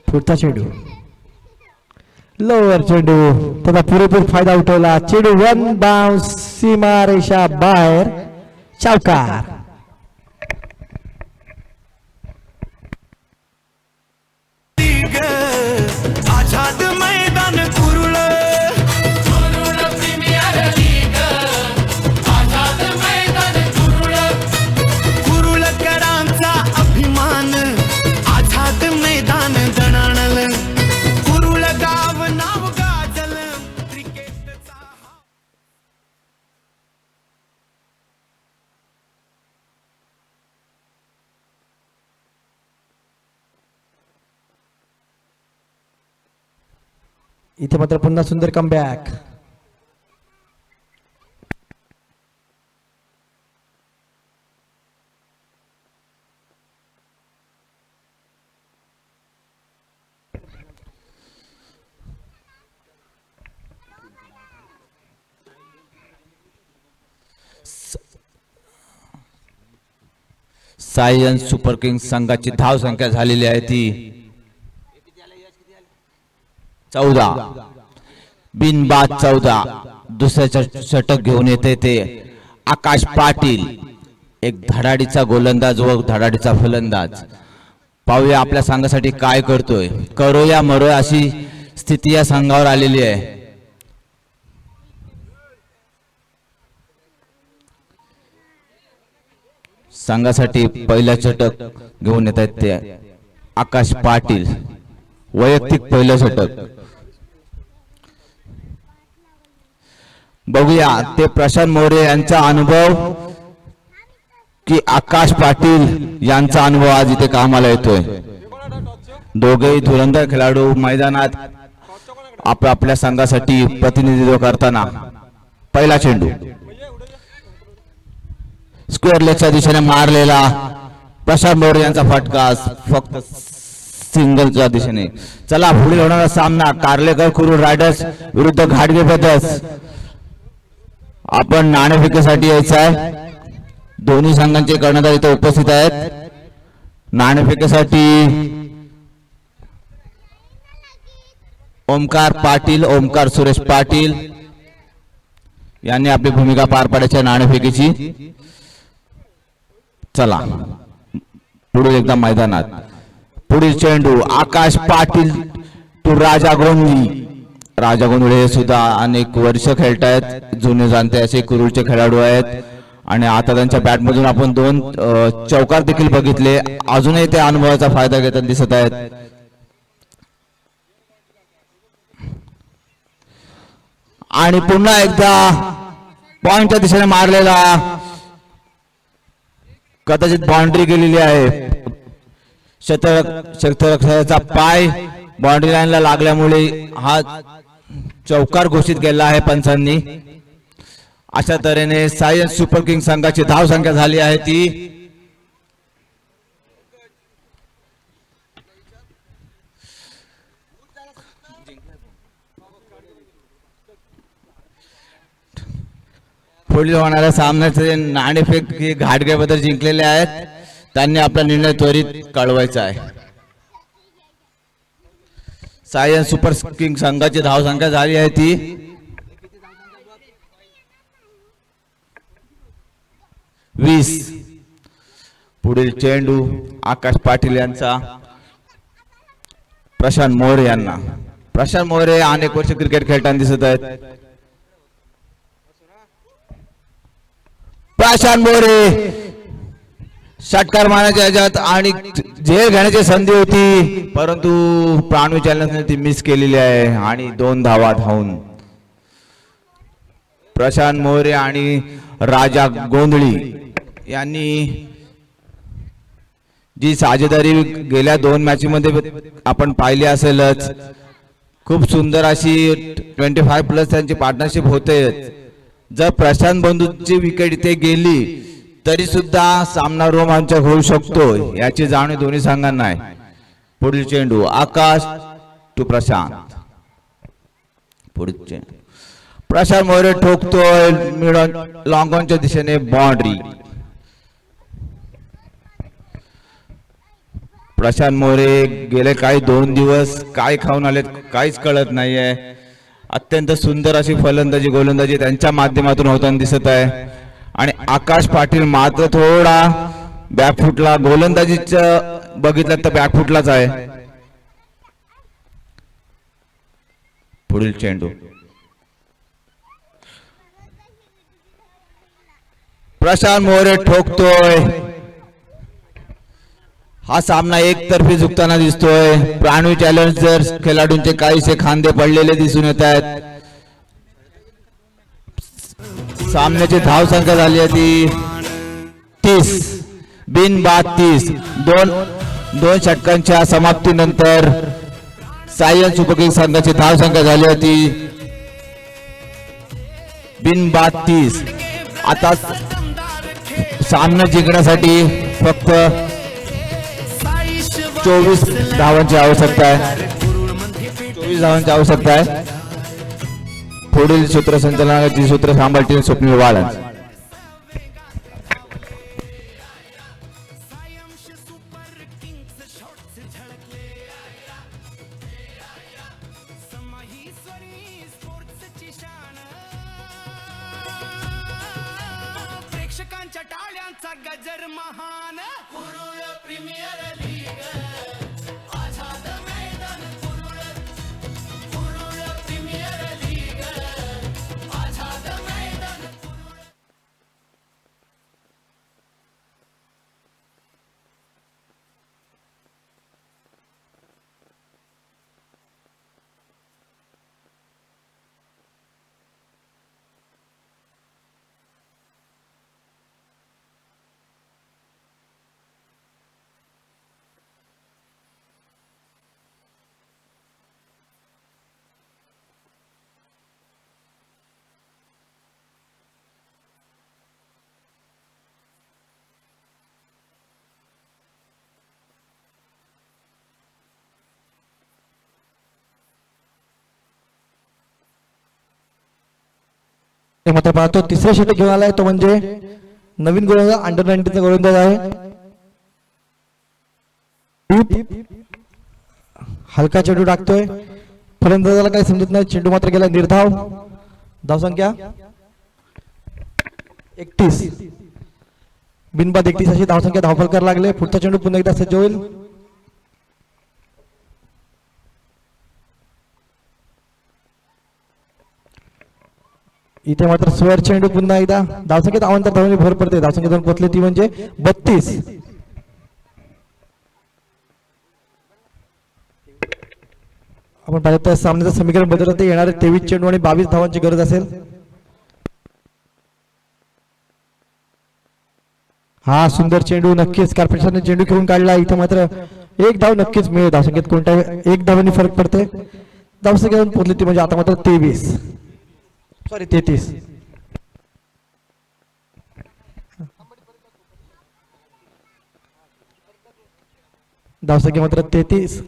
पुढचा चेंडू लोअर चेंडू त्याचा पुरेपूर फायदा उठवला. चेंडू 1 बाउन्स सीमा रेषा बाहेर. चौकार. आझाद मैदान कुरुळ इथे मात्र पुन्हा सुंदर कमबॅक. सायन्स सुपर किंग संघाची धाव संख्या झालेली आहे ती 14. बिनबाद 14. दुसऱ्या षटक घेऊन येते ते आकाश पाटील, एक धडाडीचा गोलंदाज व धडाडीचा फलंदाज. पाहूया आपल्या संघासाठी काय करतोय. करो या मरो अशी स्थिती या संघावर आलेली आहे. संघासाठी पहिला षटक घेऊन येत आहेत ते आकाश पाटील, वैयक्तिक पहिलं षटक. बघूया ते प्रशांत मोरे यांचा अनुभव की आकाश पाटील यांचा अनुभव आज इथे कामाला येतोय. दोघेही धुरंधर खेळाडू मैदानात आपल्या संघासाठी प्रतिनिधित्व करताना. पहिला चेंडू स्क्वेअर लेगच्या दिशेने मारलेला प्रशांत मोरे यांचा फटका फक्त सिंगलच्या दिशेने. चला पुढे होणारा सामना कार्लेकर कुरुल रायडर्स विरुद्ध घाटगे ब्रदर्स. आपण नाणेफेकीसाठी यायचं आहे. दोन्ही संघांचे कर्णधार इथे उपस्थित आहेत. नाणेफेकीसाठी ओमकार पाटील, ओमकार सुरेश पाटील यांनी आपली भूमिका पार पाडायची नाणेफेकीची. चला पुढील एकदा मैदानात. पुढील चेंडू आकाश पाटील टू राजा गोंधळी. राजा गोंधळे हे सुद्धा अनेक वर्ष खेळतायत, जुने जाणते असे कुरुलचे खेळाडू आहेत आणि आता त्यांच्या बॅटमधून आपण 2 चौकार देखील बघितले. अजूनही ते अनुभवाचा फायदा घेताना दिसत आहेत. आणि पुन्हा एकदा पॉइंटच्या दिशेने मारलेला, कदाचित बाउंड्री गेलेली आहे. क्षेत्ररक्षकाचा पाय बाउंड्री लाईनला लागल्यामुळे हा चौकार घोषित केला आहे पंचांनी. अशा तऱ्हेने सायन्स सुपर किंग संघाची धाव संख्या झाली आहे ती पुढील होणाऱ्या सामन्याचे नाणेफेक हे घाटगे ब्रदर्स जिंकलेले आहेत. त्यांनी आपला निर्णय त्वरित कळवायचा आहे. सायन्स सुपर किंग संघाची धाव संख्या झाली आहे ती 20. पुढील चेंडू आकाश पाटील यांचा प्रशांत मोरे यांना. प्रशांत मोरे अनेक वर्ष क्रिकेट खेळताना दिसत आहेत. प्रशांत मोरे षटकार मारण्याच्या ह्याच्यात आणि झेल घेण्याची संधी होती, परंतु प्राणवी चॅलेंजने ती मिस केलेली आहे आणि 2 धावा धावून प्रशांत मोरे आणि राजा गोंधळी यांनी जी साझेदारी गेल्या 2 मॅचमध्ये आपण पाहिली असेलच. खूप सुंदर अशी 25+ त्यांची पार्टनरशिप होते. जर प्रशांत बंधूची विकेट इथे गेली तरी सुद्धा सामना रोमांचक होऊ शकतो याची जाणीव दोन्ही संघांना आहे. पुढील चेंडू आकाश टू प्रशांत. पुढील चेंडू प्रशांत मोरे ठोकतोय मिड लॉंग ऑनच्या दिशेने बाउंड्री. प्रशांत मोरे गेले काही 2 दिवस काय खाऊन आलेत काहीच कळत नाहीये. अत्यंत सुंदर अशी फलंदाजी गोलंदाजी त्यांच्या माध्यमातून होताना दिसत आहे. आणि आकाश पाटील मात्र थोडा बॅकफुटला, गोलंदाजीचं बघितलं तर बॅकफुटलाच आहे. पुढील चेंडू प्रशांत मोरे ठोकतोय. हा सामना एकतर्फी झुकताना दिसतोय. प्राणवी चॅलेंजर्स खेळाडूंचे काहीसे खांदे पडलेले दिसून येत आहेत. सामन्याची धाव संख्या झाली आहे ती 30. बिनबाद 30. दोन षटकांच्या समाप्तीनंतर सायन सुपर किंग्ज संघाची धाव संख्या झाली होती बिनबाद 30. आता सामना जिंकण्यासाठी फक्त 24 धावांची आवश्यकता आहे. 24 धावांची आवश्यकता आहे. पुढील सूत्रसंचालनाची सूत्र सांभाळतील स्वप्नील वाळंज. प्रेक्षकांच्या टाळ्यांचा गजर महान Kurul premier league Azad Maidan Kurul premier league Azad Maidan. मात्र पाहतो तिसरे षटक घेऊन आलाय तो म्हणजे नवीन गोलंदाज अंडर 19चा गोलंदाज आहे. हलका चेंडू टाकतोय फलंदाजाला काही समजत नाही. चेंडू मात्र गेला निर्धाव. धावसंख्या 31. बिनबाद 31 अशी धावसंख्या धावफलकार लागले. पुढचा चेंडू पुन्हा एकदा सज्ज होईल. इथे मात्र स्वर चेंडू पुन्हा एकदा धावसंख्येत अवांतर धावांनी भर पडते. धावसंख्या जाऊन पोचली ती म्हणजे 32. आपण पाहिलं तर सामन्याचं समीकरण बदलत येणारे 23 चेंडू आणि 22 धावांची गरज असेल. हा सुंदर चेंडू नक्कीच कार्पेटरने चेंडू खेळून काढला. इथे मात्र एक धाव नक्कीच मिळेल. धावसंख्येत कोणत्या एक धावांनी फरक पडते. धावसंख्या जाऊन पोचली ती म्हणजे आता मात्र 33. धावसंख्या मात्र 33.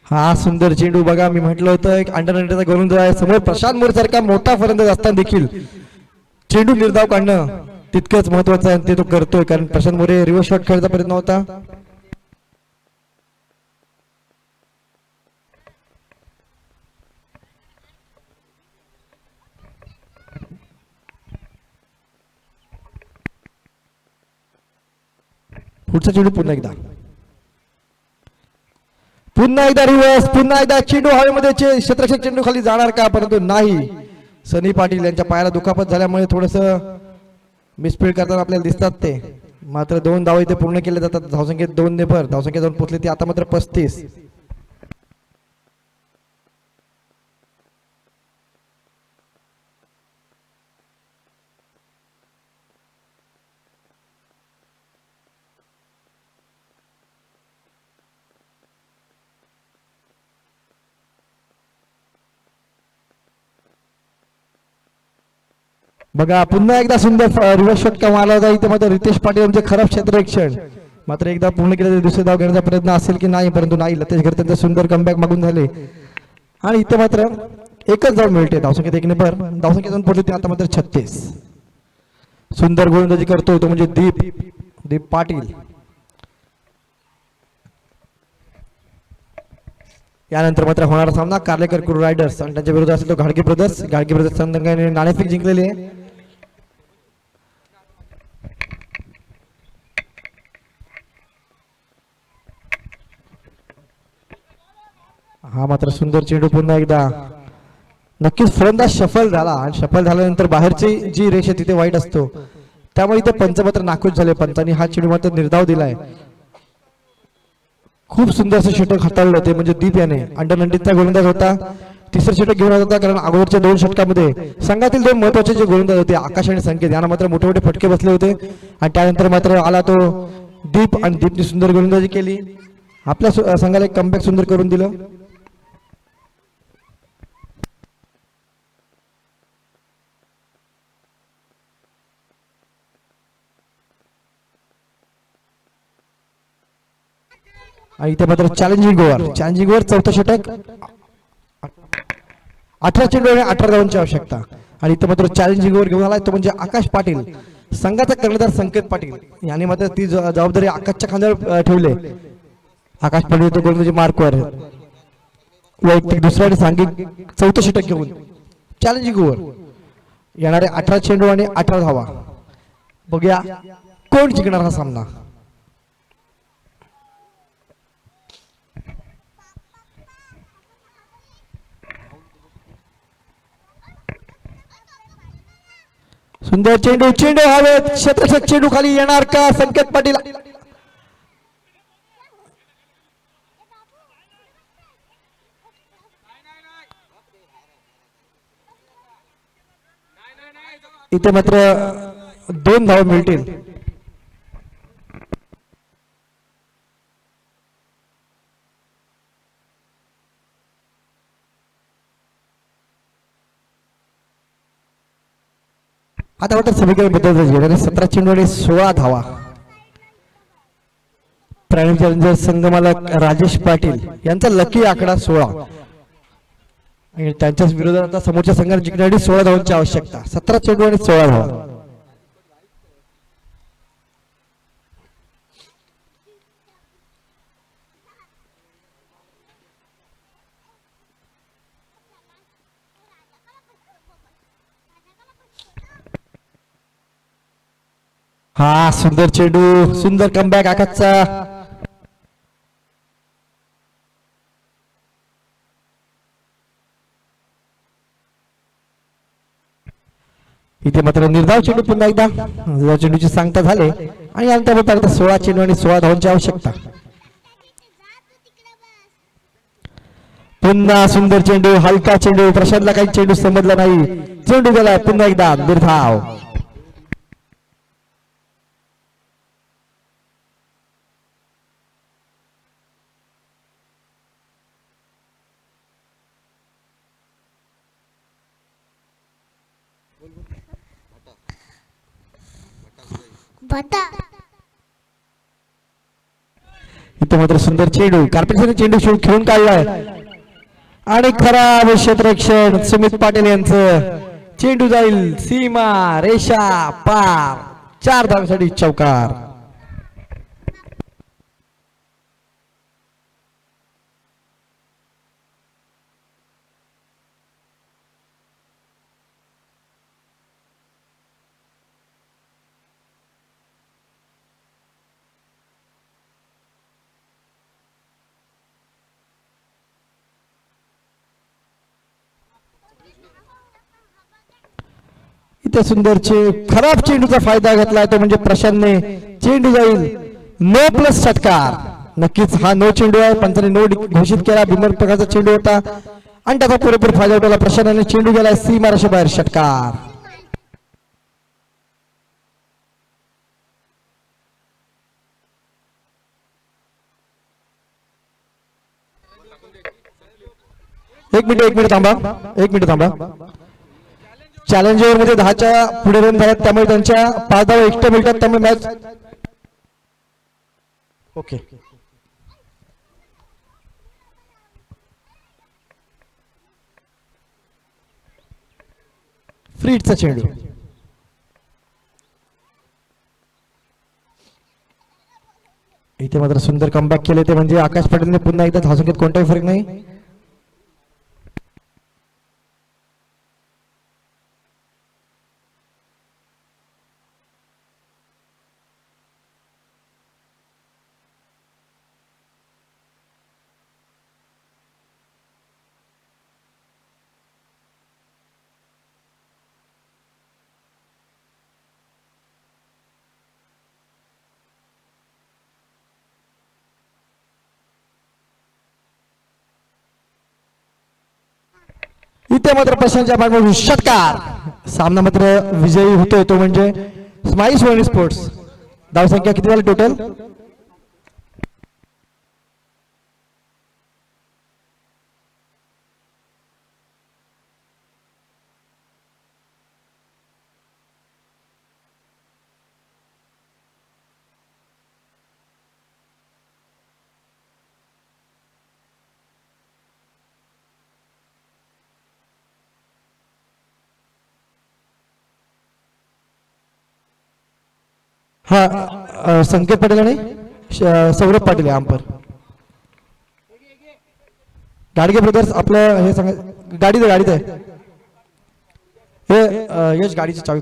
हा सुंदर चेंडू बघा मी म्हटलं होतं एक अंडर 19चा गोलंदाज आहे. समोर प्रशांत मोरे सारखा मोठा फलंदाज असताना देखील चेंडू निर्धाव काढणं तितकंच महत्वाचं आहे ते तो करतोय. कारण प्रशांत मोरे रिव्हर्स शॉट खेळायचा प्रयत्न होता. पुढचा चेंडू पुन्हा एकदा रिव्हर्स. पुन्हा एकदा चेंडू हवेमध्ये क्षेत्ररक्षक चेंडू खाली जाणार का परंतु नाही. सनी पाटील यांच्या पायाला दुखापत झाल्यामुळे थोडस मिसफील्ड करताना आपल्याला दिसतात ते. मात्र 2 धावा इथे पूर्ण केले जातात. धावसंख्येत 2 ने भर. धावसंख्या जाऊन पोचली ती आता मात्र 35. बघा पुन्हा एकदा सुंदर रिव्हर्स शॉट मारला होता. इथे मात्र रितेश पाटील यांचे खराब क्षेत्ररक्षण. मात्र एकदा पूर्ण केले दुसरे धाव घेण्याचा प्रयत्न असेल की नाही परंतु नाही. लतेश घर त्यांचे सुंदर कमबॅक मागून झाले आणि इथे मात्र एकच धाव मिळते. धावसंख्येत 1 ने भर. धावसंख्या जाऊन पडली ती आता मात्र 36. सुंदर गोलंदाजी करतोय तो म्हणजे दीप पाटील. यानंतर मात्र होणारा सामना कार्लेकर कुरू रायडर्स आणि त्यांच्या विरोधात असेल तो घाडगे ब्रदर्स. घाडगे ब्रदर्स संघाने नाणेफेक जिंकलेली आहे. हा मात्र सुंदर चेंडू पुन्हा एकदा नक्कीच फलंदाज शफल झाला आणि शफल झाल्यानंतर बाहेरची जी रेष आहे तिथे वाईट असतो त्यामुळे इथे पंच मात्र नाखुश झाले. पंचांनी हा चेंडू मात्र निर्धाव दिलाय. खूप सुंदरसं षटक हाताळलं ते म्हणजे दीप याने. अंडर 19चा गोलंदाज होता. तिसरं षटक घेऊन होता कारण अगोदरच्या 2 षटकामध्ये संघातील 2 महत्वाचे जे गोलंदाज होते आकाश आणि संकेत यांना मात्र मोठे मोठे फटके बसले होते आणि त्यानंतर मात्र आला तो दीप आणि दीपने सुंदर गोलंदाजी केली. आपल्या संघाला एक कमबॅक सुंदर करून दिलं. आणि इथे मात्र चॅलेंजिंग ओव्हर चौथा षटक. 18 चेंडू आणि 18 धावांची आवश्यकता. आणि इथे मात्र चॅलेंजिंग ओव्हर घेऊन आलाय तो म्हणजे आकाश पाटील, संघाचा कर्णधार संकेत पाटील यांनी मात्र ती जबाबदारी आकाशच्या खांद्यावर ठेवले. आकाश पाटील तो गोलंदाजी मार्कवर वैयक्तिक दुसरा आणि सांघिक चौथं षटक घेऊन चॅलेंजिंग ओव्हर. येणारे 18 चेंडू आणि 18 धावा. बघूया कोण जिंकणार हा सामना. सुंदर चेंडू हवेत, क्षेत्ररक्षक चेंडू खाली येणार का संकेत पाटील. इथे मात्र 2 धावा मिळतील. आता मात्र समीकरण बदलत 17 चेंडू आणि 16 धावा. प्राईम चॅलेंजर संघमालक राजेश पाटील यांचा लकी आकडा 16 आणि त्यांच्याच विरोधात आता समोरच्या संघाने जिंकण्यासाठी 16 धावांची आवश्यकता. 17 चेंडू आणि 16 धावा. हा सुंदर चेंडू, सुंदर कमबॅक आकाशचा. इथे मात्र निर्धाव चेंडू पुन्हा एकदा. निर्धाव चेंडूची सांगता झाले आणि अंतर आता 16 चेंडू आणि 16 धावांची आवश्यकता. पुन्हा सुंदर चेंडू, हलका चेंडू. प्रशांतला काही चेंडू समजला नाही. चेंडू गेला पुन्हा एकदा निर्धाव. इथे मात्र सुंदर चेंडू, कार्पेटने चेंडू खेळून काढलाय आणि खराब क्षेत्ररक्षण सुमित पाटील यांचं. चेंडू जाईल सीमा रेषा पार. 4 धावांसाठी चौकार. इथे सुंदरचे खराब चेंडूचा फायदा घेतलाय तो म्हणजे प्रशांतने. चेंडू जाईल नो प्लस षटकार. नक्कीच हा नो चेंडू आहे. पंचाने नो घोषित केला. बिमर प्रकारचा चेंडू होता आणि त्याचा पुरेपूर फायदा उठवला प्रशांतने. चेंडू गेलाय सीमा रेषेबाहेर. षटकार. एक मिनिट थांबा. चॅलेंज ओव्हर मध्ये 10च्या पुढे रन झाल्यात त्यामुळे त्यांच्या 5 धावा एक्स्ट्रा मिळतात. त्यामुळे मॅच ओके. फ्रीडचा चेंडू. इथे मात्र सुंदर कमबॅक केले ते म्हणजे आकाश पाटीलने पुन्हा एकदा धावसंख्येत कोणताही फरक नाही. इथे मात्र प्रशांतच्या पाठीमागून षटकार. सामना मात्र विजयी होतोय तो म्हणजे स्माईल सोनी स्पोर्ट्स. धावसंख्या किती झाली टोटल? हा संकेत पाटील आणि सौरभ पाटील आहे अंपर. गाडगे ब्रदर्स आपलं हे सांगा गाडीत आहे हे यश गाडीची चावी